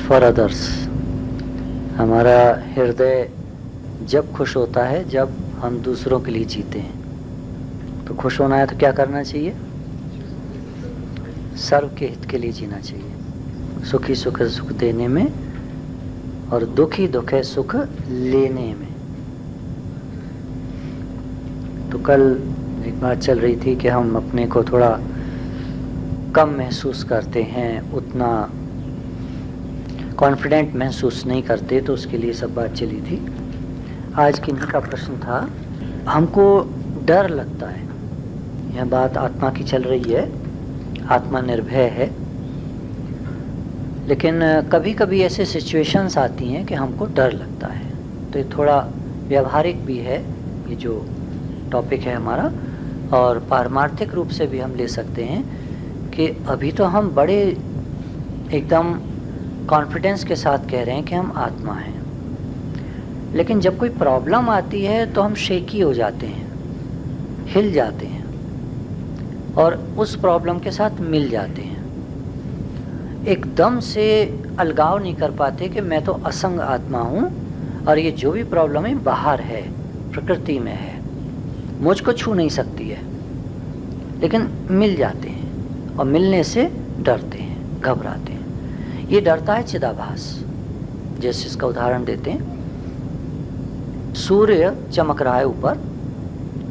For others. हमारा हृदय जब खुश होता है जब हम दूसरों के लिए जीते हैं। तो खुश होना है तो क्या करना चाहिए? सर्व के हित के लिए जीना चाहिए। सुखी सुख है सुख देने में और दुखी दुख है सुख लेने में। तो कल एक बात चल रही थी कि हम अपने को थोड़ा कम महसूस करते हैं, उतना कॉन्फिडेंट महसूस नहीं करते, तो उसके लिए सब बात चली थी। आज किन्हीं का प्रश्न था, हमको डर लगता है। यह बात आत्मा की चल रही है, आत्मा निर्भय है, लेकिन कभी कभी ऐसे सिचुएशंस आती हैं कि हमको डर लगता है। तो ये थोड़ा व्यवहारिक भी है ये जो टॉपिक है हमारा, और पारमार्थिक रूप से भी हम ले सकते हैं कि अभी तो हम बड़े एकदम कॉन्फिडेंस के साथ कह रहे हैं कि हम आत्मा हैं, लेकिन जब कोई प्रॉब्लम आती है तो हम शेकी हो जाते हैं, हिल जाते हैं और उस प्रॉब्लम के साथ मिल जाते हैं। एकदम से अलगाव नहीं कर पाते कि मैं तो असंग आत्मा हूँ और ये जो भी प्रॉब्लम है बाहर है, प्रकृति में है, मुझको छू नहीं सकती है, लेकिन मिल जाते हैं और मिलने से डरते हैं, घबराते हैं। ये डरता है चिदाभास। जैसे इसका उदाहरण देते हैं, सूर्य चमक रहा है ऊपर,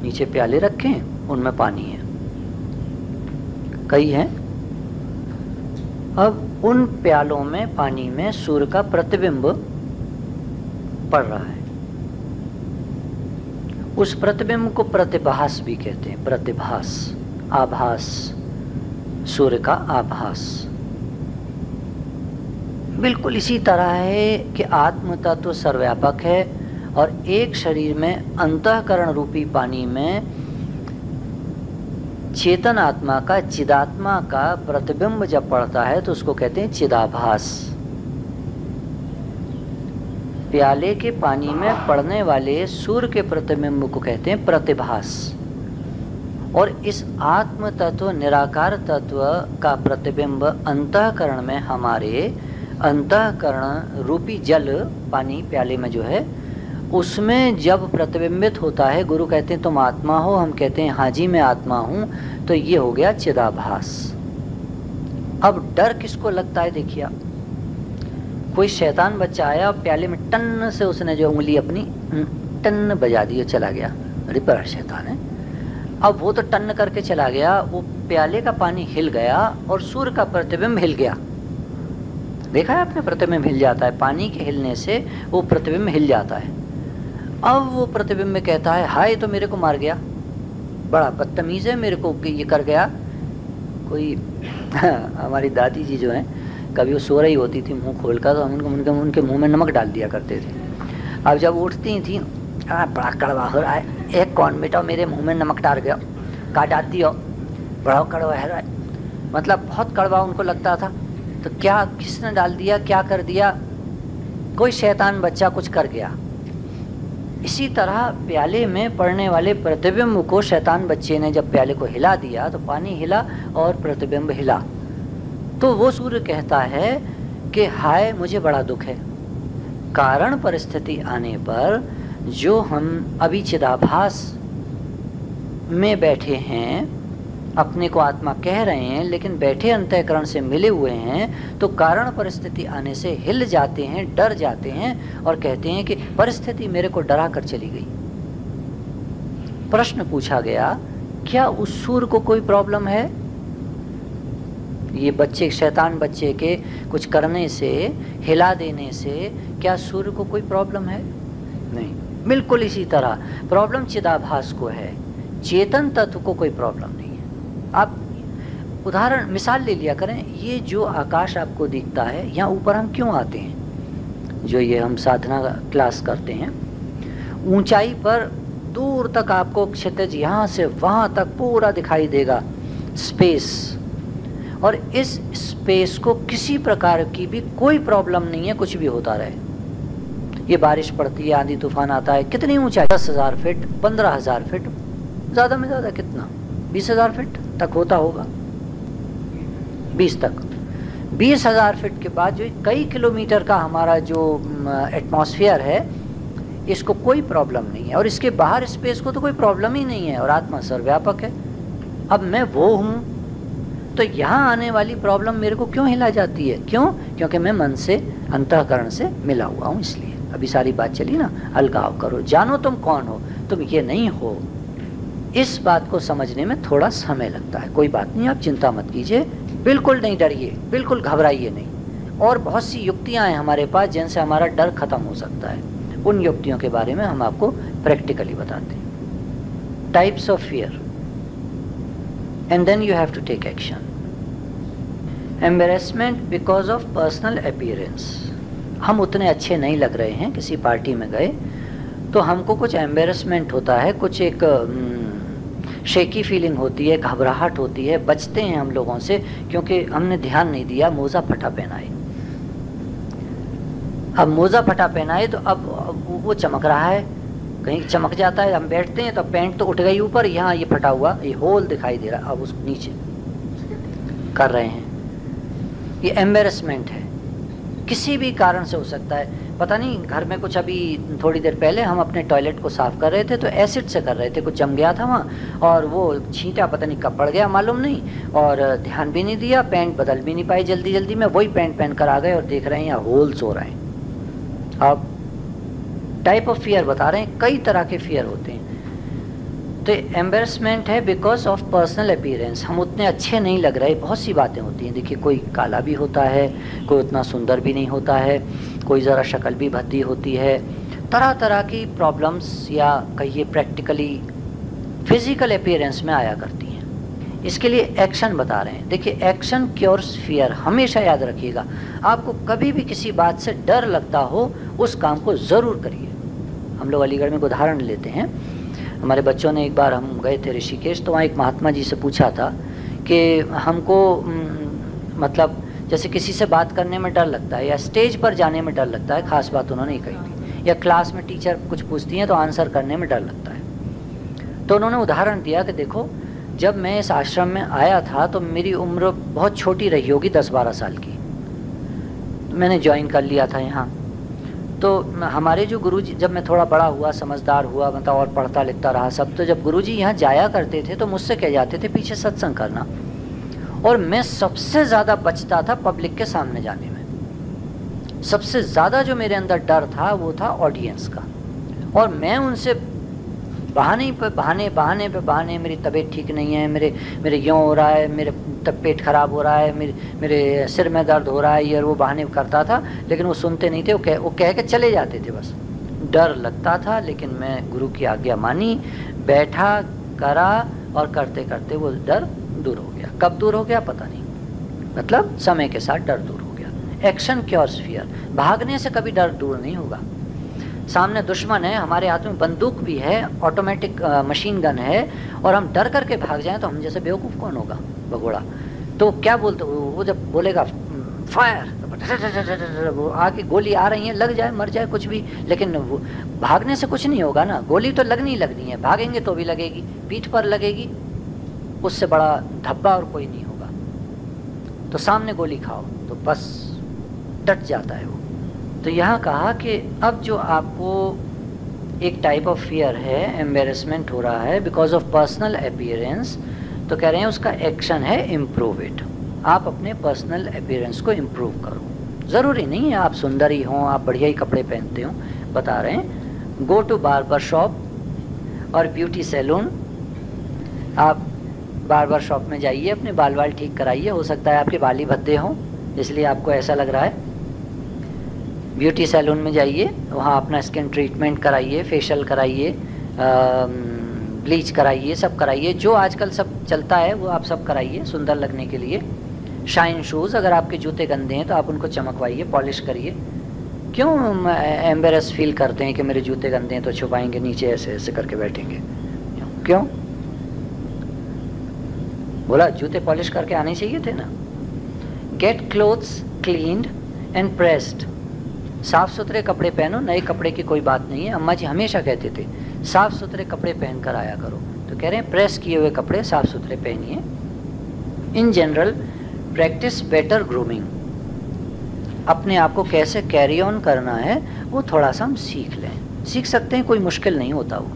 नीचे प्याले रखे हैं, उनमें पानी है, कई हैं। अब उन प्यालों में पानी में सूर्य का प्रतिबिंब पड़ रहा है। उस प्रतिबिंब को प्रतिभास भी कहते हैं, प्रतिभास, आभास, सूर्य का आभास। बिल्कुल इसी तरह है कि आत्म तत्व सर्वव्यापक है और एक शरीर में अंतःकरण रूपी पानी में चेतन आत्मा का, चिदात्मा का प्रतिबिंब जब पड़ता है तो उसको कहते हैं चिदाभास। प्याले के पानी में पड़ने वाले सूर्य के प्रतिबिंब को कहते हैं प्रतिभास। और इस आत्म तत्व, निराकार तत्व का प्रतिबिंब अंतःकरण में, हमारे अंतःकरण रूपी जल, पानी प्याले में जो है, उसमें जब प्रतिबिंबित होता है, गुरु कहते हैं तुम आत्मा हो, हम कहते हैं हाँ जी मैं आत्मा हूँ, तो ये हो गया चिदाभास। अब डर किसको लगता है? देखिए आप, कोई शैतान बच्चा आया और प्याले में टन से उसने जो उंगली अपनी टन बजा दी और चला गया, अरे बड़ा शैतान है। अब वो तो टन करके चला गया, वो प्याले का पानी हिल गया और सूर्य का प्रतिबिंब हिल गया। देखा है आपने, प्रतिबिंब हिल जाता है, पानी के हिलने से वो प्रतिबिंब हिल जाता है। अब वो प्रतिबिंब में कहता है हाय तो मेरे को मार गया, बड़ा बदतमीज है, मेरे को ये कर गया। कोई हमारी दादी जी जो हैं, कभी वो सो रही होती थी मुंह खोलकर, तो हम उनके मुंह में नमक डाल दिया करते थे। अब जब उठती थी, बड़ा कड़वा हो रहा है, एक कौन बेटा मेरे मुंह में नमक डाल गया, का डाल दिया, बड़ा कड़वा है, मतलब बहुत कड़वा उनको लगता था। तो क्या, किसने डाल दिया, क्या कर दिया? कोई शैतान बच्चा कुछ कर गया। इसी तरह प्याले में पड़ने वाले प्रतिबिंब को शैतान बच्चे ने जब प्याले को हिला दिया तो पानी हिला और प्रतिबिंब हिला। तो वो सूर्य कहता है कि हाय मुझे बड़ा दुख है। कारण परिस्थिति आने पर जो हम अभी चिदाभास में बैठे हैं, अपने को आत्मा कह रहे हैं, लेकिन बैठे अंतःकरण से मिले हुए हैं, तो कारण परिस्थिति आने से हिल जाते हैं, डर जाते हैं और कहते हैं कि परिस्थिति मेरे को डरा कर चली गई। प्रश्न पूछा गया, क्या उस सूर्य को कोई प्रॉब्लम है? ये बच्चे, शैतान बच्चे के कुछ करने से, हिला देने से क्या सूर्य को कोई प्रॉब्लम है? नहीं। बिल्कुल इसी तरह प्रॉब्लम चिदाभास को है, चेतन तत्व को कोई प्रॉब्लम नहीं है। आप उदाहरण, मिसाल ले लिया करें, ये जो आकाश आपको दिखता है, यहाँ ऊपर हम क्यों आते हैं? जो ये हम साधना क्लास करते हैं, ऊंचाई पर दूर तक आपको क्षितिज यहाँ से वहाँ तक पूरा दिखाई देगा, स्पेस। और इस स्पेस को किसी प्रकार की भी कोई प्रॉब्लम नहीं है, कुछ भी होता रहे। ये बारिश पड़ती है, आंधी तूफान आता है, कितनी ऊंचाई, 10,000 फीट, 15,000 फीट, ज़्यादा में ज़्यादा कितना, 20,000 फीट तक होता होगा, 20 तक। 20,000 फीट के बाद जो कई किलोमीटर का हमारा जो एटमॉस्फेयर है, इसको कोई प्रॉब्लम नहीं है, और इसके बाहर स्पेस को तो कोई प्रॉब्लम ही नहीं है, और आत्मा सर्वव्यापक है। अब मैं वो हूँ, तो यहाँ आने वाली प्रॉब्लम मेरे को क्यों हिला जाती है? क्यों? क्योंकि मैं मन से, अंतःकरण से मिला हुआ हूँ। इसलिए अभी सारी बात चली ना, अलगाव करो, जानो तुम कौन हो, तुम ये नहीं हो। इस बात को समझने में थोड़ा समय लगता है, कोई बात नहीं, आप चिंता मत कीजिए, बिल्कुल नहीं डरिए, बिल्कुल घबराइए नहीं। और बहुत सी युक्तियाँ हैं हमारे पास जिनसे हमारा डर खत्म हो सकता है, उन युक्तियों के बारे में हम आपको प्रैक्टिकली बताते हैं। Types of fear, and then you have to take action. Embarrassment because of personal appearance. हम उतने अच्छे नहीं लग रहे हैं, किसी पार्टी में गए तो हमको कुछ एम्बेरसमेंट होता है, कुछ एक शेकी फीलिंग होती है, घबराहट होती है, बचते हैं हम लोगों से क्योंकि हमने ध्यान नहीं दिया, मोज़ा फटा पहनाए। अब मोज़ा फटा पहनाए तो अब वो चमक रहा है, कहीं चमक जाता है, हम बैठते हैं तो पैंट तो उठ गई ऊपर, यहाँ ये फटा हुआ, ये होल दिखाई दे रहा, अब उस नीचे कर रहे हैं। ये एम्बेरसमेंट है, किसी भी कारण से हो सकता है। पता नहीं, घर में कुछ अभी थोड़ी देर पहले हम अपने टॉयलेट को साफ़ कर रहे थे तो एसिड से कर रहे थे, कुछ जम गया था वहाँ, और वो छींटा पता नहीं कब पड़ गया मालूम नहीं, और ध्यान भी नहीं दिया, पैंट बदल भी नहीं पाई जल्दी जल्दी में, वही पैंट पहन कर आ गए और देख रहे हैं यहाँ होल्स हो रहे हैं। अब टाइप ऑफ फियर बता रहे हैं, कई तरह के फियर होते हैं। तो एम्बेरसमेंट है बिकॉज ऑफ पर्सनल अपीयरेंस, हम उतने अच्छे नहीं लग रहे, बहुत सी बातें होती हैं। देखिए, कोई काला भी होता है, कोई उतना सुंदर भी नहीं होता है, कोई ज़रा शक्ल भी भद्दी होती है, तरह तरह की प्रॉब्लम्स या कहिए प्रैक्टिकली फिजिकल अपीयरेंस में आया करती हैं। इसके लिए एक्शन बता रहे हैं। देखिए, एक्शन क्योर्स फियर, हमेशा याद रखिएगा। आपको कभी भी किसी बात से डर लगता हो, उस काम को ज़रूर करिए। हम लोग अलीगढ़ में एक उदाहरण लेते हैं। हमारे बच्चों ने, एक बार हम गए थे ऋषिकेश, तो वहाँ एक महात्मा जी से पूछा था कि हमको मतलब जैसे किसी से बात करने में डर लगता है या स्टेज पर जाने में डर लगता है, ख़ास बात उन्होंने कही थी, या क्लास में टीचर कुछ पूछती हैं तो आंसर करने में डर लगता है। तो उन्होंने उदाहरण दिया कि देखो, जब मैं इस आश्रम में आया था तो मेरी उम्र बहुत छोटी रही होगी, 10-12 साल की, तो मैंने ज्वाइन कर लिया था यहाँ। तो हमारे जो गुरुजी, जब मैं थोड़ा बड़ा हुआ, समझदार हुआ, मतलब और पढ़ता लिखता रहा सब, तो जब गुरुजी यहाँ जाया करते थे तो मुझसे कह जाते थे पीछे सत्संग करना, और मैं सबसे ज़्यादा बचता था पब्लिक के सामने जाने में। सबसे ज़्यादा जो मेरे अंदर डर था वो था ऑडियंस का, और मैं उनसे बहाने पे बहाने, मेरी तबीयत ठीक नहीं है, मेरे यूँ हो रहा है, मेरे तब पेट खराब हो रहा है, मेरे सिर में दर्द हो रहा है, ये वो बहाने करता था, लेकिन वो सुनते नहीं थे, वो कह के चले जाते थे। बस डर लगता था, लेकिन मैं गुरु की आज्ञा मानी, बैठा, करा, और करते करते वो डर दूर हो गया। कब दूर हो गया पता नहीं, मतलब समय के साथ डर दूर हो गया। एक्शन क्योर्स फियर, भागने से कभी डर दूर नहीं होगा। सामने दुश्मन है, हमारे हाथ में बंदूक भी है, ऑटोमेटिक मशीन गन है, और हम डर करके भाग जाएं तो हम जैसे बेवकूफ़ कौन होगा, भगोड़ा। तो क्या बोलते, वो जब बोलेगा फायर, तो वो आके गोली आ रही है, लग जाए, मर जाए, कुछ भी, लेकिन वो भागने से कुछ नहीं होगा ना, गोली तो लगनी है, भागेंगे तो भी लगेगी, पीठ पर लगेगी, उससे बड़ा धब्बा और कोई नहीं होगा। तो सामने गोली खाओ तो बस डट जाता है वो। तो यहाँ कहा कि अब जो आपको एक टाइप ऑफ फियर है, एम्बेरसमेंट हो रहा है बिकॉज ऑफ पर्सनल अपीयरेंस, तो कह रहे हैं उसका एक्शन है इम्प्रूव इट। आप अपने पर्सनल अपीयरेंस को इम्प्रूव करो। ज़रूरी नहीं है आप सुंदर ही हों, आप बढ़िया ही कपड़े पहनते हो, बता रहे हैं गो टू बार्बर शॉप और ब्यूटी सैलून। आप बार्बर शॉप में जाइए, अपने बाल ठीक कराइए, हो सकता है आपके बाल ही भद्दे हों इसलिए आपको ऐसा लग रहा है। ब्यूटी सैलून में जाइए, वहाँ अपना स्किन ट्रीटमेंट कराइए, फेशियल कराइए, ब्लीच कराइए, सब कराइए, जो आजकल सब चलता है वो आप सब कराइए सुंदर लगने के लिए। शाइन शूज़, अगर आपके जूते गंदे हैं तो आप उनको चमकवाइए, पॉलिश करिए। क्यों एम्बेरस फील करते हैं कि मेरे जूते गंदे हैं तो छुपाएंगे नीचे, ऐसे ऐसे करके बैठेंगे, क्यों? बोला जूते पॉलिश करके आने चाहिए थे ना। Get clothes cleaned and pressed, साफ़ सुथरे कपड़े पहनो, नए कपड़े की कोई बात नहीं है। अम्मा जी हमेशा कहते थे साफ़ सुथरे कपड़े पहन कर आया करो, तो कह रहे हैं प्रेस किए हुए कपड़े साफ़ सुथरे पहनिए। In general practice better grooming, अपने आप को कैसे कैरी ऑन करना है वो थोड़ा सा हम सीख लें। सीख सकते हैं, कोई मुश्किल नहीं होता वो।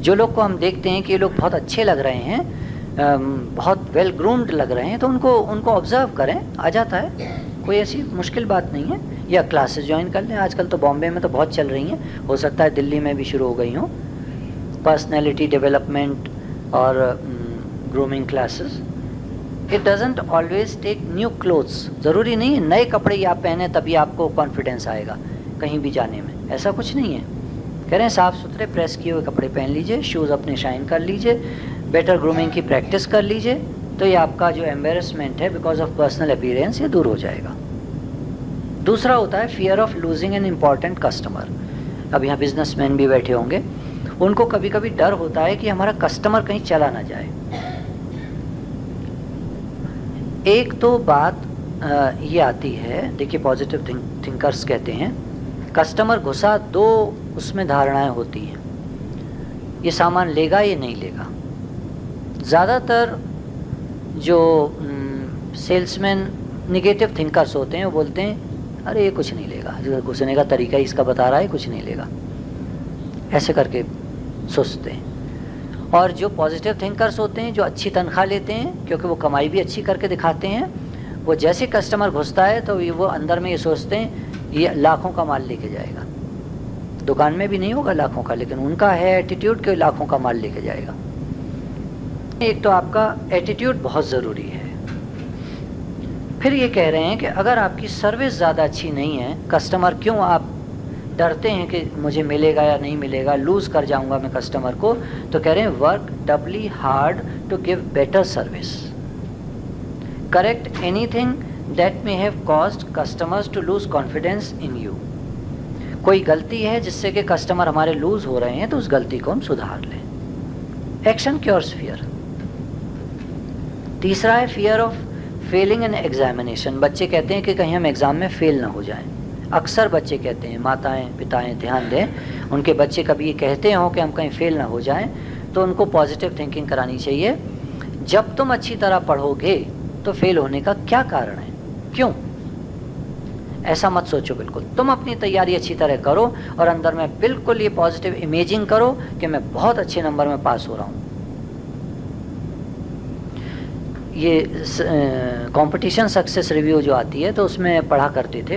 जो लोग को हम देखते हैं कि ये लोग बहुत अच्छे लग रहे हैं, बहुत वेल ग्रूम्ड लग रहे हैं, तो उनको ऑब्जर्व करें, आ जाता है, कोई ऐसी मुश्किल बात नहीं है। या क्लासेस ज्वाइन कर लें, आजकल तो बॉम्बे में तो बहुत चल रही हैं, हो सकता है दिल्ली में भी शुरू हो गई हों, पर्सनैलिटी डेवलपमेंट और grooming classes. It doesn't always take new clothes, ज़रूरी नहीं है नए कपड़े ही आप पहने तभी आपको कॉन्फिडेंस आएगा कहीं भी जाने में, ऐसा कुछ नहीं है। कह रहे हैं साफ़ सुथरे प्रेस किए हुए कपड़े पहन लीजिए, शूज़ अपने शाइन कर लीजिए, बेटर ग्रूमिंग की प्रैक्टिस कर लीजिए, तो ये आपका जो एम्बेरसमेंट है बिकॉज ऑफ पर्सनल अपीयरेंस ये दूर हो जाएगा। दूसरा होता है fear of losing an important customer. अब यहाँ बिजनेसमैन भी बैठे होंगे, उनको कभी कभी डर होता है कि हमारा कस्टमर कहीं चला ना जाए। एक तो बात ये आती है, देखिए पॉजिटिव थिंकर्स कहते हैं कस्टमर घुसा, दो उसमें धारणाएं होती हैं, ये सामान लेगा ये नहीं लेगा। ज़्यादातर जो सेल्समैन निगेटिव थिंकर्स होते हैं वो बोलते हैं अरे ये कुछ नहीं लेगा, जो घुसने का तरीका ही इसका बता रहा है, कुछ नहीं लेगा, ऐसे करके सोचते हैं। और जो पॉजिटिव थिंकर्स होते हैं, जो अच्छी तनख्वाह लेते हैं क्योंकि वो कमाई भी अच्छी करके दिखाते हैं, वो जैसे कस्टमर घुसता है तो वो अंदर में ये सोचते हैं ये लाखों का माल लेके जाएगा। दुकान में भी नहीं होगा लाखों का, लेकिन उनका है एटीट्यूड के लाखों का माल लेके जाएगा। एक तो आपका एटीट्यूड बहुत ज़रूरी है। फिर ये कह रहे हैं कि अगर आपकी सर्विस ज़्यादा अच्छी नहीं है, कस्टमर क्यों आप डरते हैं कि मुझे मिलेगा या नहीं मिलेगा, लूज़ कर जाऊंगा मैं कस्टमर को, तो कह रहे हैं work doubly hard to give better service, correct anything that may have caused customers to lose confidence in you. कोई गलती है जिससे कि कस्टमर हमारे लूज हो रहे हैं तो उस गलती को हम सुधार लें। Action cures fear. तीसरा है fear of failing in examination. बच्चे कहते हैं कि कहीं हम एग्ज़ाम में फेल ना हो जाएं। अक्सर बच्चे कहते हैं, माताएं पिताएं ध्यान दें, उनके बच्चे कभी ये कहते हों कि हम कहीं फेल ना हो जाएं, तो उनको पॉजिटिव थिंकिंग करानी चाहिए। जब तुम अच्छी तरह पढ़ोगे तो फेल होने का क्या कारण है, क्यों, ऐसा मत सोचो। बिल्कुल तुम अपनी तैयारी अच्छी तरह करो और अंदर में बिल्कुल ये पॉजिटिव इमेजिंग करो कि मैं बहुत अच्छे नंबर में पास हो रहा हूँ। ये कंपटीशन सक्सेस रिव्यू जो आती है तो उसमें पढ़ा करते थे,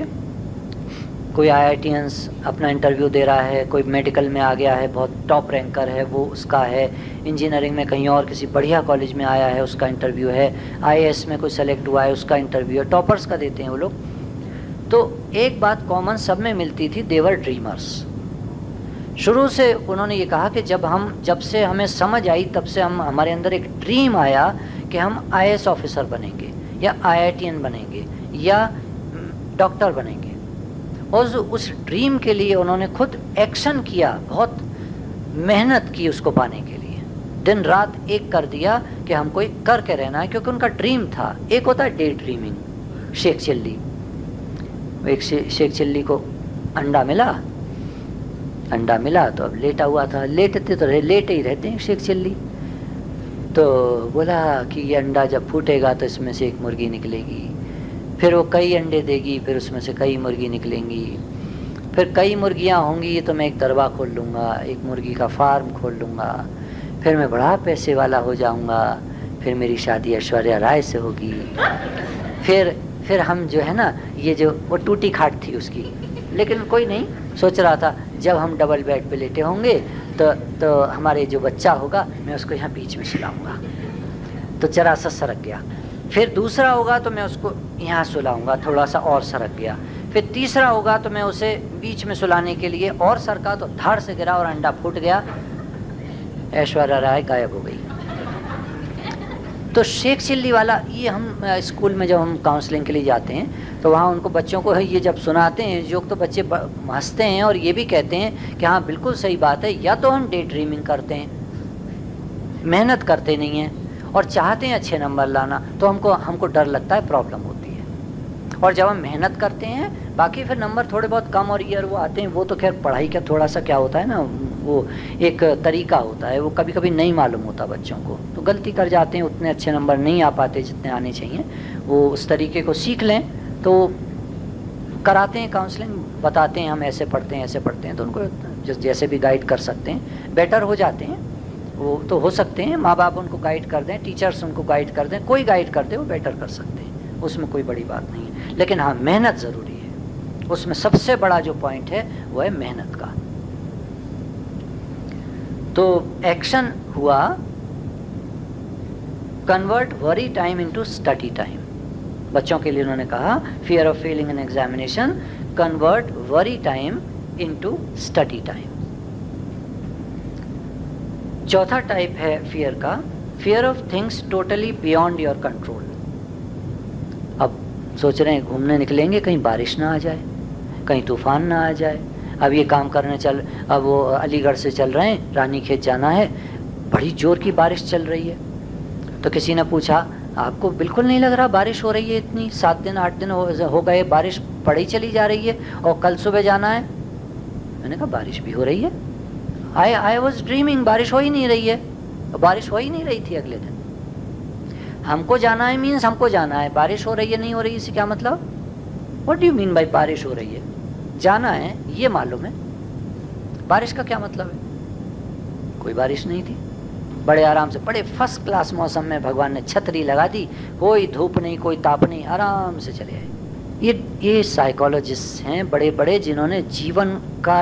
कोई IITians अपना इंटरव्यू दे रहा है, कोई मेडिकल में आ गया है, बहुत टॉप रैंकर है वो, उसका है, इंजीनियरिंग में कहीं और किसी बढ़िया कॉलेज में आया है उसका इंटरव्यू है, IAS में कोई सेलेक्ट हुआ है उसका इंटरव्यू है, टॉपर्स का देते हैं वो लोग। तो एक बात कॉमन सब में मिलती थी, देवर ड्रीमर्स। शुरू से उन्होंने ये कहा कि जब से हमें समझ आई तब से हमारे अंदर एक ड्रीम आया कि हम IAS ऑफिसर बनेंगे या IITian बनेंगे या डॉक्टर बनेंगे। और उस ड्रीम के लिए उन्होंने खुद एक्शन किया, बहुत मेहनत की उसको पाने के लिए, दिन रात एक कर दिया कि हमको एक करके रहना है, क्योंकि उनका ड्रीम था। एक होता है डे ड्रीमिंग, शेख चिल्ली, एक शेख चिल्ली को अंडा मिला तो अब लेटा हुआ था, लेटे तो लेटे ही रहते हैं शेख चिल्ली। तो बोला कि ये अंडा जब फूटेगा तो इसमें से एक मुर्गी निकलेगी, फिर वो कई अंडे देगी, फिर उसमें से कई मुर्गी निकलेंगी, फिर कई मुर्गियाँ होंगी तो मैं एक दरबा खोल लूँगा, एक मुर्गी का फार्म खोल लूँगा, फिर मैं बड़ा पैसे वाला हो जाऊँगा, फिर मेरी शादी ऐश्वर्या राय से होगी, फिर हम जो है ना, ये जो वो टूटी खाट थी उसकी। लेकिन कोई नहीं सोच रहा था जब हम डबल बेड पे लेटे होंगे तो हमारे जो बच्चा होगा मैं उसको यहाँ बीच में सुलाऊँगा, तो जरा सा सरक गया। फिर दूसरा होगा तो मैं उसको यहाँ सुलाऊंगा, थोड़ा सा और सरक गया। फिर तीसरा होगा तो मैं उसे बीच में सुलाने के लिए और सरका तो धड़ से गिरा और अंडा फूट गया, ऐश्वर्या राय गायब हो गई। तो शेख चिल्ली वाला ये हम स्कूल में जब हम काउंसलिंग के लिए जाते हैं तो वहाँ उनको बच्चों को ये जब सुनाते हैं जोक तो बच्चे हंसते हैं और ये भी कहते हैं कि हाँ बिल्कुल सही बात है, या तो हम डे ड्रीमिंग करते हैं, मेहनत करते नहीं हैं और चाहते हैं अच्छे नंबर लाना, तो हमको डर लगता है, प्रॉब्लम होती है। और जब हम मेहनत करते हैं, बाकी फिर नंबर थोड़े बहुत कम और ईयर वो आते हैं, वो तो खैर पढ़ाई का थोड़ा सा क्या होता है ना, वो एक तरीका होता है, वो कभी कभी नहीं मालूम होता बच्चों को, तो गलती कर जाते हैं, उतने अच्छे नंबर नहीं आ पाते जितने आने चाहिए, वो उस तरीके को सीख लें, तो कराते हैं काउंसलिंग, बताते हैं हम ऐसे पढ़ते हैं ऐसे पढ़ते हैं, तो उनको जैसे भी गाइड कर सकते हैं, बेटर हो जाते हैं वो। तो हो सकते हैं माँ बाप उनको गाइड कर दें, टीचर्स उनको गाइड कर दें, कोई गाइड कर दे वो बेटर कर सकते हैं, उसमें कोई बड़ी बात नहीं है। लेकिन हाँ, मेहनत ज़रूरी है, उसमें सबसे बड़ा जो पॉइंट है वो है मेहनत का। तो एक्शन हुआ convert worry time into study time. बच्चों के लिए उन्होंने कहा fear of Fehling an examination convert worry time into study time. चौथा टाइप है फियर का, fear of things totally beyond your control. अब सोच रहे हैं घूमने निकलेंगे, कहीं बारिश ना आ जाए, कहीं तूफान ना आ जाए। अब ये काम करने अब वो अलीगढ़ से चल रहे हैं, रानीखेत जाना है, बड़ी जोर की बारिश चल रही है। तो किसी ने पूछा आपको बिल्कुल नहीं लग रहा बारिश हो रही है इतनी, 7 दिन 8 दिन हो गए बारिश पड़ी चली जा रही है, और कल सुबह जाना है। मैंने कहा बारिश भी हो रही है, आई वॉज ड्रीमिंग, बारिश हो ही नहीं रही है। बारिश हो ही नहीं रही थी अगले दिन। हमको जाना है मीन्स हमको जाना है, बारिश हो रही है नहीं हो रही इससे क्या मतलब? What do you mean by बारिश हो रही है? जाना है ये मालूम है, बारिश का क्या मतलब है? कोई बारिश नहीं थी, बड़े आराम से, बड़े फर्स्ट क्लास मौसम में भगवान ने छतरी लगा दी, कोई धूप नहीं कोई ताप नहीं, आराम से चले आए। ये साइकोलॉजिस्ट हैं बड़े बड़े, जिन्होंने जीवन का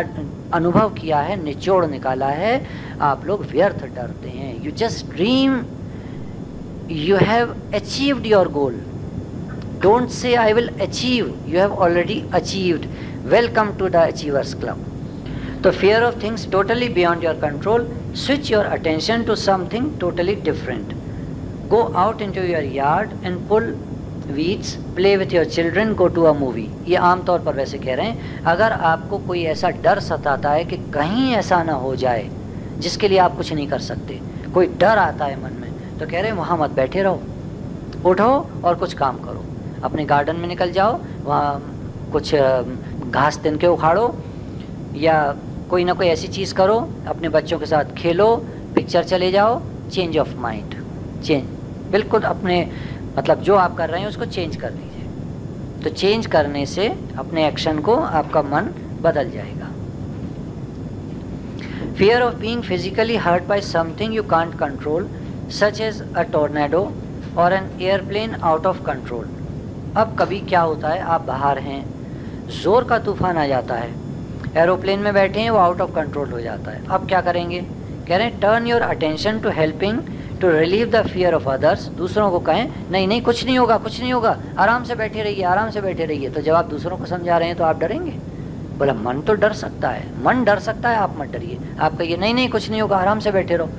अनुभव किया है, निचोड़ निकाला है। आप लोग व्यर्थ डरते हैं। You just dream, you have achieved your goal. Don't say I will achieve, you have already achieved. Welcome to the achievers club. तो fear of things totally beyond your control, switch your attention to something totally different. Go out into your yard and pull weeds, play with your children, go to a movie. ये आम तौर पर वैसे कह रहे हैं, अगर आपको कोई ऐसा डर सताता है कि कहीं ऐसा ना हो जाए जिसके लिए आप कुछ नहीं कर सकते, कोई डर आता है मन में, तो कह रहे हैं वहाँ मत बैठे रहो, उठो और कुछ काम करो। अपने गार्डन में निकल जाओ, वहाँ कुछ घास तिनके उखाड़ो, या कोई ना कोई ऐसी चीज़ करो, अपने बच्चों के साथ खेलो, पिक्चर चले जाओ। चेंज ऑफ माइंड, चेंज बिल्कुल अपने मतलब जो आप कर रहे हैं उसको चेंज कर लीजिए। तो चेंज करने से अपने एक्शन को आपका मन बदल जाएगा। Fear of being physically hurt by something you can't control, such as a tornado और an airplane out of control. अब कभी क्या होता है, आप बाहर हैं, जोर का तूफान आ जाता है, एरोप्लेन में बैठे हैं, वो आउट ऑफ कंट्रोल हो जाता है। अब क्या करेंगे? कह रहे हैं turn your attention to helping to relieve the fear of others. दूसरों को कहें नहीं नहीं कुछ नहीं होगा कुछ नहीं होगा, आराम से बैठे रहिए आराम से बैठे रहिए। तो जब आप दूसरों को समझा रहे हैं तो आप डरेंगे? बोला मन तो डर सकता है, मन डर सकता है, आप मत डरिए। आप कहिए नहीं नहीं कुछ नहीं होगा, आराम से बैठे रहो।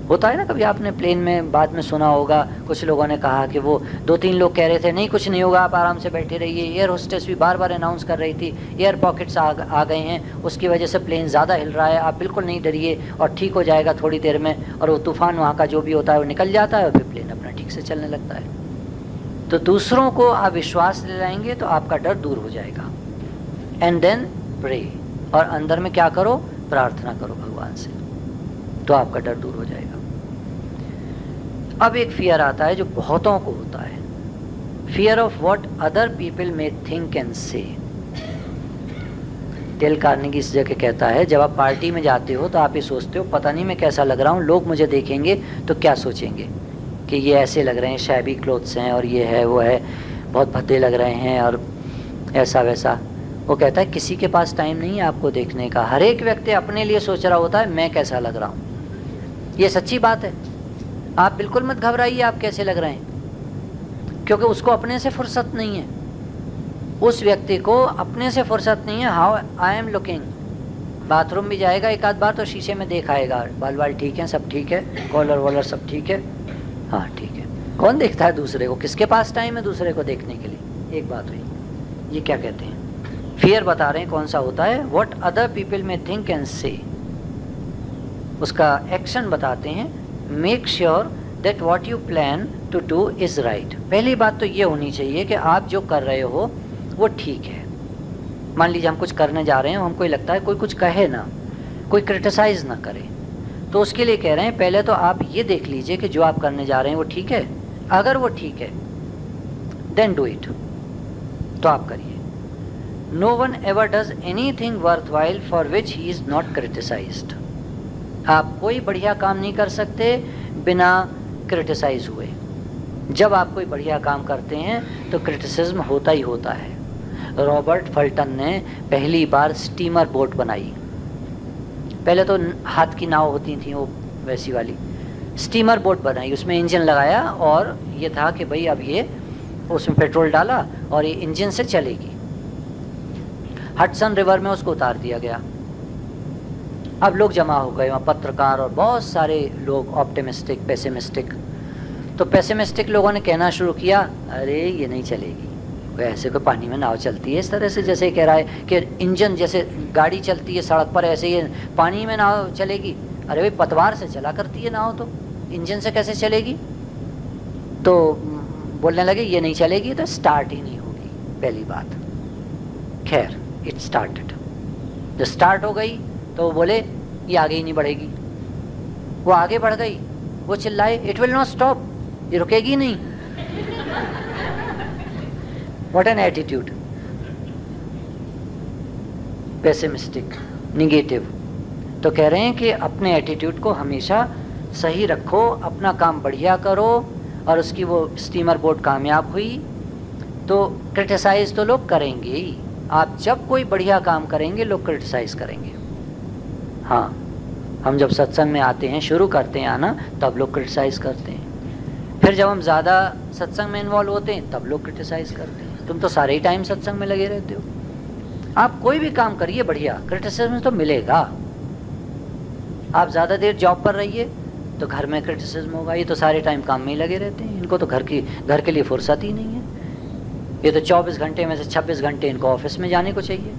होता है ना, कभी आपने प्लेन में बाद में सुना होगा, कुछ लोगों ने कहा कि वो 2-3 लोग कह रहे थे नहीं कुछ नहीं होगा, आप आराम से बैठे रहिए। एयर होस्टेस भी बार बार अनाउंस कर रही थी एयर पॉकेट्स आ गए हैं, उसकी वजह से प्लेन ज़्यादा हिल रहा है, आप बिल्कुल नहीं डरिए और ठीक हो जाएगा थोड़ी देर में। और वो तूफ़ान वहाँ का जो भी होता है वो निकल जाता है और फिर प्लेन अपना ठीक से चलने लगता है। तो दूसरों को आप विश्वास दिलाएंगे तो आपका डर दूर हो जाएगा। एंड देन प्रे, और अंदर में क्या करो? प्रार्थना करो भगवान से, तो आपका डर दूर हो जाएगा। अब एक फियर आता है जो बहुतों को होता है, fear of what other people may think and से। डेल कार्नेगी इस जगह कहता है, जब आप पार्टी में जाते हो तो आप ये सोचते हो पता नहीं मैं कैसा लग रहा हूँ, लोग मुझे देखेंगे तो क्या सोचेंगे कि ये ऐसे लग रहे हैं, शैबी क्लोथ्स हैं और ये है वो है, बहुत भद्दे लग रहे हैं और ऐसा वैसा। वो कहता है किसी के पास टाइम नहीं है आपको देखने का, हर एक व्यक्ति अपने लिए सोच रहा होता है मैं कैसा लग रहा हूँ। ये सच्ची बात है, आप बिल्कुल मत घबराइए आप कैसे लग रहे हैं, क्योंकि उसको अपने से फुर्सत नहीं है, उस व्यक्ति को अपने से फुर्सत नहीं है। How I am looking, bathroom भी जाएगा एक आध बार तो शीशे में देख आएगा, बाल बाल ठीक है, सब ठीक है, कॉलर वॉलर सब ठीक है, हाँ ठीक है। कौन देखता है दूसरे को? किसके पास टाइम है दूसरे को देखने के लिए? एक बात हुई। ये क्या कहते हैं? फियर बता रहे हैं कौन सा होता है, what other people may think and say. उसका एक्शन बताते हैं, make sure that what you plan to do is right. पहली बात तो ये होनी चाहिए कि आप जो कर रहे हो वो ठीक है। मान लीजिए हम कुछ करने जा रहे हैं, हमको लगता है कोई कुछ कहे ना, कोई क्रिटिसाइज़ ना करे, तो उसके लिए कह रहे हैं पहले तो आप ये देख लीजिए कि जो आप करने जा रहे हैं वो ठीक है। अगर वो ठीक है देन डू इट, तो आप करिए। No one ever does anything worthwhile for which he is not criticised. आप कोई बढ़िया काम नहीं कर सकते बिना क्रिटिसाइज हुए। जब आप कोई बढ़िया काम करते हैं तो क्रिटिसिज्म होता ही होता है। रॉबर्ट फल्टन ने पहली बार स्टीमर बोट बनाई। पहले तो हाथ की नाव होती थी वो वैसी वाली, स्टीमर बोट बनाई, उसमें इंजन लगाया और ये था कि भाई अब ये उसमें पेट्रोल डाला और ये इंजन से चलेगी। हडसन रिवर में उसको उतार दिया गया। अब लोग जमा हो गए वहाँ, पत्रकार और बहुत सारे लोग, ऑप्टिमिस्टिक, पेसिमिस्टिक। तो पेसिमिस्टिक लोगों ने कहना शुरू किया, अरे ये नहीं चलेगी, ऐसे कोई पानी में नाव चलती है इस तरह से, जैसे कह रहा है कि इंजन जैसे गाड़ी चलती है सड़क पर, ऐसे ही पानी में नाव चलेगी। अरे भाई पतवार से चला करती है नाव, तो इंजन से कैसे चलेगी? तो बोलने लगे ये नहीं चलेगी तो स्टार्ट ही नहीं होगी, पहली बात। खैर इट स्टार्टेड, जब स्टार्ट हो गई तो वो बोले ये आगे ही नहीं बढ़ेगी। वो आगे बढ़ गई, वो चिल्लाए इट विल नॉट स्टॉप, ये रुकेगी नहीं। What an attitude, pessimistic, negative. तो कह रहे हैं कि अपने एटीट्यूड को हमेशा सही रखो, अपना काम बढ़िया करो। और उसकी वो स्टीमर बोट कामयाब हुई तो क्रिटिसाइज तो लोग करेंगे ही। आप जब कोई बढ़िया काम करेंगे लोग क्रिटिसाइज करेंगे। हाँ, हम जब सत्संग में आते हैं, शुरू करते हैं आना, तब लोग क्रिटिसाइज करते हैं। फिर जब हम ज़्यादा सत्संग में इन्वॉल्व होते हैं तब लोग क्रिटिसाइज करते हैं। तुम तो सारे ही टाइम सत्संग में लगे रहते हो। आप कोई भी काम करिए बढ़िया, क्रिटिसिज्म तो मिलेगा। आप ज़्यादा देर जॉब पर रहिए तो घर में क्रिटिसिज्म होगा। ये तो सारे टाइम काम में ही लगे रहते हैं, इनको तो घर के लिए फुर्सत ही नहीं है। ये तो 24 घंटे में से 26 घंटे इनको ऑफिस में जाने को चाहिए।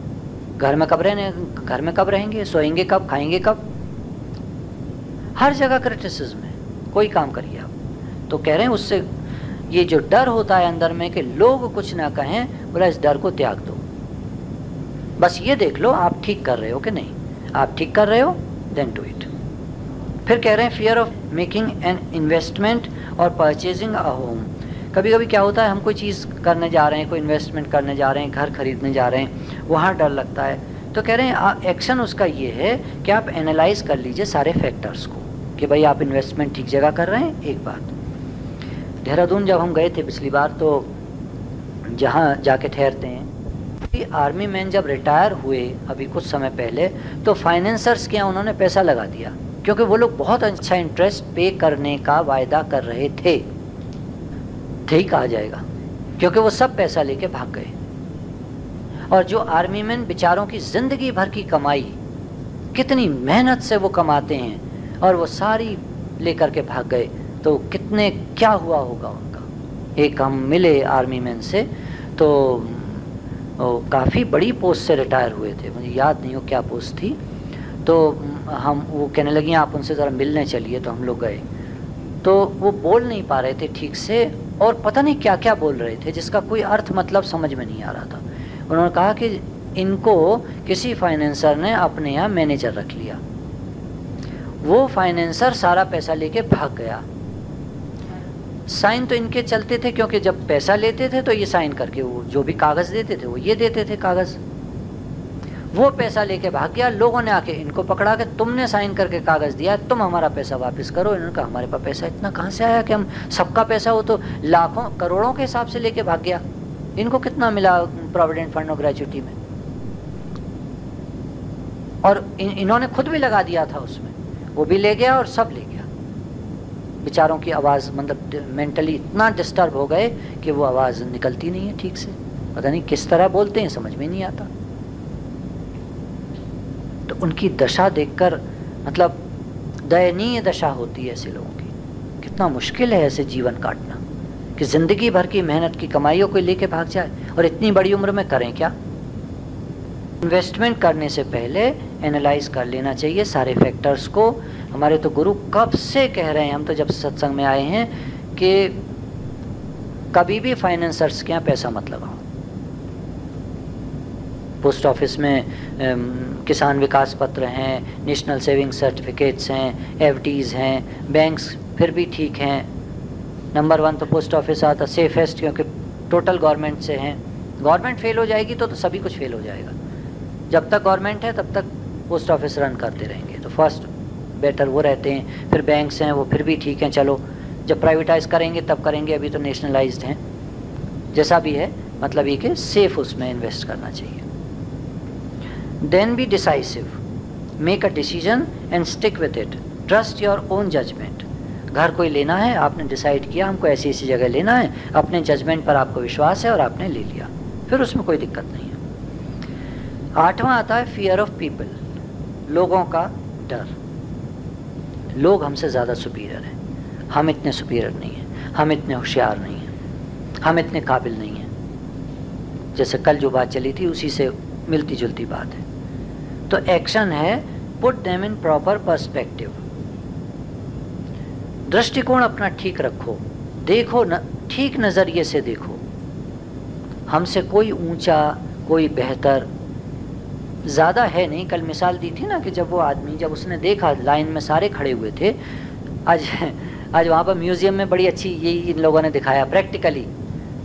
घर में कब रहेंगे, सोएंगे कब, खाएंगे कब? हर जगह क्रिटिसिज्म है, कोई काम करिए आप। तो कह रहे हैं उससे ये जो डर होता है अंदर में कि लोग कुछ ना कहें, बोला इस डर को त्याग दो। बस ये देख लो आप ठीक कर रहे हो कि नहीं। आप ठीक कर रहे हो, देन डू इट। फिर कह रहे हैं fear of making an investment और परचेजिंग अ होम। कभी कभी क्या होता है, हम कोई चीज़ करने जा रहे हैं, कोई इन्वेस्टमेंट करने जा रहे हैं, घर खरीदने जा रहे हैं, वहाँ डर लगता है। तो कह रहे हैं एक्शन उसका ये है कि आप एनालाइज कर लीजिए सारे फैक्टर्स को कि भाई आप इन्वेस्टमेंट ठीक जगह कर रहे हैं। एक बात, देहरादून जब हम गए थे पिछली बार, तो जहाँ जाके ठहरते हैं, आर्मी मैन जब रिटायर हुए अभी कुछ समय पहले, तो फाइनेंसर्स के यहाँ उन्होंने पैसा लगा दिया, क्योंकि वो लोग बहुत अच्छा इंटरेस्ट पे करने का वायदा कर रहे थे ही कहा जाएगा, क्योंकि वो सब पैसा लेके भाग गए। और जो आर्मी मैन बेचारों की जिंदगी भर की कमाई, कितनी मेहनत से वो कमाते हैं, और वो सारी लेकर के भाग गए, तो कितने क्या हुआ होगा उनका। एक हम मिले आर्मी मैन से, तो काफ़ी बड़ी पोस्ट से रिटायर हुए थे, मुझे याद नहीं हो क्या पोस्ट थी। तो हम वो कहने लगी आप उनसे ज़रा मिलने चलिए, तो हम लोग गए। तो वो बोल नहीं पा रहे थे ठीक से, और पता नहीं क्या क्या बोल रहे थे जिसका कोई अर्थ मतलब समझ में नहीं आ रहा था। उन्होंने कहा कि इनको किसी फाइनेंसर ने अपने यहाँ मैनेजर रख लिया, वो फाइनेंसर सारा पैसा लेके भाग गया। साइन तो इनके चलते थे, क्योंकि जब पैसा लेते थे तो ये साइन करके, वो जो भी कागज़ देते थे वो ये देते थे कागज़। वो पैसा लेके भाग गया, लोगों ने आके इनको पकड़ा के तुमने साइन करके कागज़ दिया, तुम हमारा पैसा वापस करो। इन्होंने कहा हमारे पास पैसा इतना कहाँ से आया कि हम सबका पैसा, वो तो लाखों करोड़ों के हिसाब से लेके भाग गया। इनको कितना मिला प्रोविडेंट फंड और ग्रेच्युटी में, और इन्होंने खुद भी लगा दिया था उसमें, वो भी ले गया और सब ले गया। बेचारों की आवाज़ मतलब मेंटली इतना डिस्टर्ब हो गए कि वो आवाज़ निकलती नहीं है ठीक से, पता नहीं किस तरह बोलते हैं, समझ में नहीं आता। तो उनकी दशा देखकर मतलब दयनीय दशा होती है ऐसे लोगों की। कितना मुश्किल है ऐसे जीवन काटना कि ज़िंदगी भर की मेहनत की कमाइयों को लेके भाग जाए, और इतनी बड़ी उम्र में करें क्या। इन्वेस्टमेंट करने से पहले एनालाइज कर लेना चाहिए सारे फैक्टर्स को। हमारे तो गुरु कब से कह रहे हैं, हम तो जब सत्संग में आए हैं, कि कभी भी फाइनेंसर्स के यहाँ पैसा मत लगाओ। पोस्ट ऑफिस में किसान विकास पत्र हैं, नेशनल सेविंग सर्टिफिकेट्स हैं, एफडीज हैं, बैंक्स फिर भी ठीक हैं। नंबर 1 तो पोस्ट ऑफिस आता सेफेस्ट, क्योंकि टोटल गवर्नमेंट से हैं। गवर्नमेंट फेल हो जाएगी तो सभी कुछ फेल हो जाएगा। जब तक गवर्नमेंट है तब तक पोस्ट ऑफिस रन करते रहेंगे, तो फर्स्ट बेटर वो रहते हैं। फिर बैंक्स हैं, वो फिर भी ठीक हैं, चलो जब प्राइवेटाइज करेंगे तब करेंगे, अभी तो नेशनलाइज्ड हैं। जैसा भी है, मतलब ये कि सेफ उसमें इन्वेस्ट करना चाहिए। Then be decisive, make a decision and stick with it, trust your own judgement. घर कोई लेना है, आपने डिसाइड किया हमको ऐसी ऐसी जगह लेना है, अपने जजमेंट पर आपको विश्वास है और आपने ले लिया, फिर उसमें कोई दिक्कत नहीं है। 8वां आता है फियर ऑफ पीपल, लोगों का डर। लोग हमसे ज़्यादा सुपीरियर हैं, हम इतने सुपीरियर नहीं हैं, हम इतने होशियार नहीं हैं, हम इतने काबिल नहीं हैं। जैसे कल जो बात चली थी उसी से मिलती जुलती बात है। तो एक्शन है put them in proper perspective, दृष्टिकोण अपना ठीक रखो, देखो न, ठीक नज़रिए से देखो। हमसे कोई ऊंचा, कोई बेहतर ज़्यादा है नहीं। कल मिसाल दी थी ना कि जब वो आदमी, जब उसने देखा लाइन में सारे खड़े हुए थे, आज वहाँ पर म्यूज़ियम में बड़ी अच्छी यही इन लोगों ने दिखाया प्रैक्टिकली।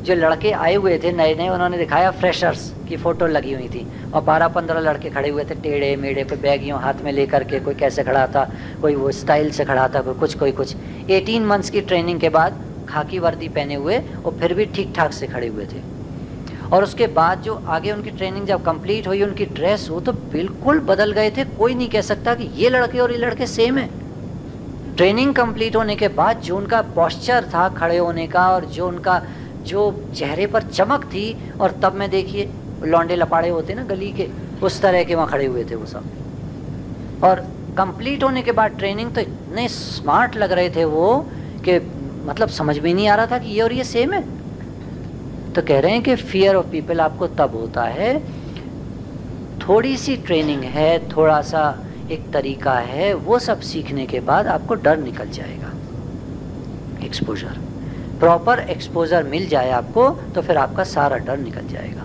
जो लड़के आए हुए थे नए नए, उन्होंने दिखाया फ्रेशर्स की फ़ोटो लगी हुई थी और 12-15 लड़के खड़े हुए थे टेढ़े मेढ़े, कोई बैग यूँ हाथ में लेकर के, कोई कैसे खड़ा था, कोई वो स्टाइल से खड़ा था, कोई कुछ 18 मंथ्स की ट्रेनिंग के बाद खाकी वर्दी पहने हुए और फिर भी ठीक ठाक से खड़े हुए थे। और उसके बाद जो आगे उनकी ट्रेनिंग जब कंप्लीट हुई, उनकी ड्रेस वो तो बिल्कुल बदल गए थे। कोई नहीं कह सकता कि ये लड़के और ये लड़के सेम है। ट्रेनिंग कंप्लीट होने के बाद जो उनका पोस्चर था खड़े होने का, और जो उनका जो चेहरे पर चमक थी, और तब में देखिए लौंडे लपाड़े होते ना गली के, उस तरह के वहाँ खड़े हुए थे वो सब। और कंप्लीट होने के बाद ट्रेनिंग तो इतने स्मार्ट लग रहे थे वो कि मतलब समझ में नहीं आ रहा था कि ये और ये सेम है। तो कह रहे हैं कि फियर ऑफ पीपल आपको तब होता है, थोड़ी सी ट्रेनिंग है, थोड़ा सा एक तरीका है, वो सब सीखने के बाद आपको डर निकल जाएगा। एक्सपोजर, प्रॉपर एक्सपोजर मिल जाए आपको तो फिर आपका सारा डर निकल जाएगा।